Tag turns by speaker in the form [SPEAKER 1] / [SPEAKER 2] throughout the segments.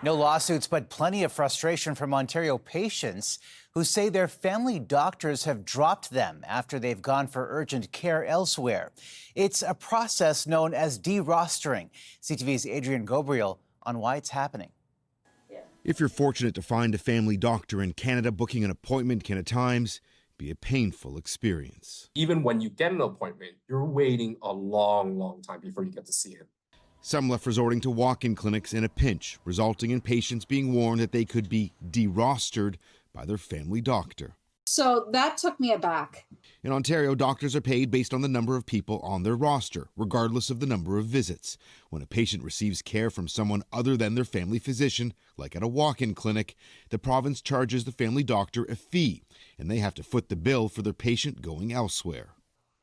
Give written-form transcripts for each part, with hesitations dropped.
[SPEAKER 1] No lawsuits, but plenty of frustration from Ontario patients who say their family doctors have dropped them after they've gone for urgent care elsewhere. It's a process known as de-rostering. CTV's Adrian Ghobrial on why it's happening.
[SPEAKER 2] If you're fortunate to find a family doctor in Canada, booking an appointment can at times be a painful experience.
[SPEAKER 3] Even when you get an appointment, you're waiting a long time before you get to see him.
[SPEAKER 2] Some left resorting to walk-in clinics in a pinch, resulting in patients being warned that they could be de-rostered by their family doctor.
[SPEAKER 4] So that took me aback.
[SPEAKER 2] In Ontario, doctors are paid based on the number of people on their roster, regardless of the number of visits. When a patient receives care from someone other than their family physician, like at a walk-in clinic, the province charges the family doctor a fee, and they have to foot the bill for their patient going elsewhere.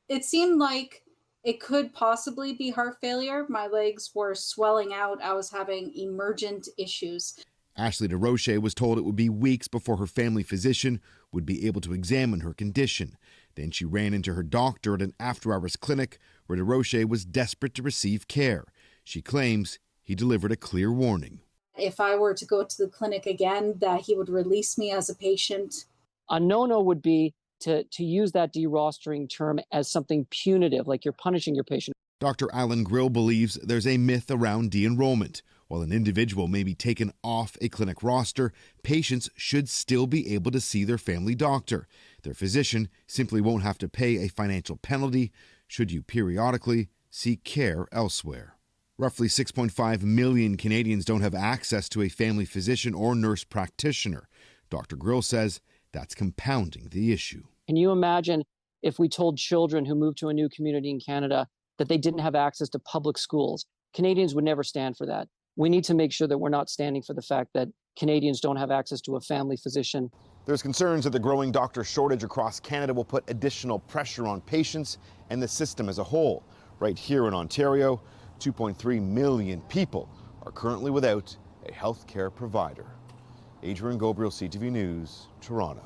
[SPEAKER 4] It seemed like it could possibly be heart failure. My legs were swelling out. I was having emergent issues.
[SPEAKER 2] Ashley DeRoche was told it would be weeks before her family physician would be able to examine her condition. Then she ran into her doctor at an after-hours clinic where DeRoche was desperate to receive care. She claims he delivered a clear warning.
[SPEAKER 4] If I were to go to the clinic again, that he would release me as a patient.
[SPEAKER 5] A no-no would be to use that de-rostering term as something punitive, like you're punishing your patient.
[SPEAKER 2] Dr. Alan Grill believes there's a myth around de-enrollment. While an individual may be taken off a clinic roster, patients should still be able to see their family doctor. Their physician simply won't have to pay a financial penalty should you periodically seek care elsewhere. Roughly 6.5 million Canadians don't have access to a family physician or nurse practitioner. Dr. Grill says that's compounding the issue.
[SPEAKER 5] Can you imagine if we told children who moved to a new community in Canada that they didn't have access to public schools? Canadians would never stand for that. We need to make sure that we're not standing for the fact that Canadians don't have access to a family physician.
[SPEAKER 2] There's concerns that the growing doctor shortage across Canada will put additional pressure on patients and the system as a whole. Right here in Ontario, 2.3 million people are currently without a health care provider. Adrian Ghobrial, CTV News, Toronto.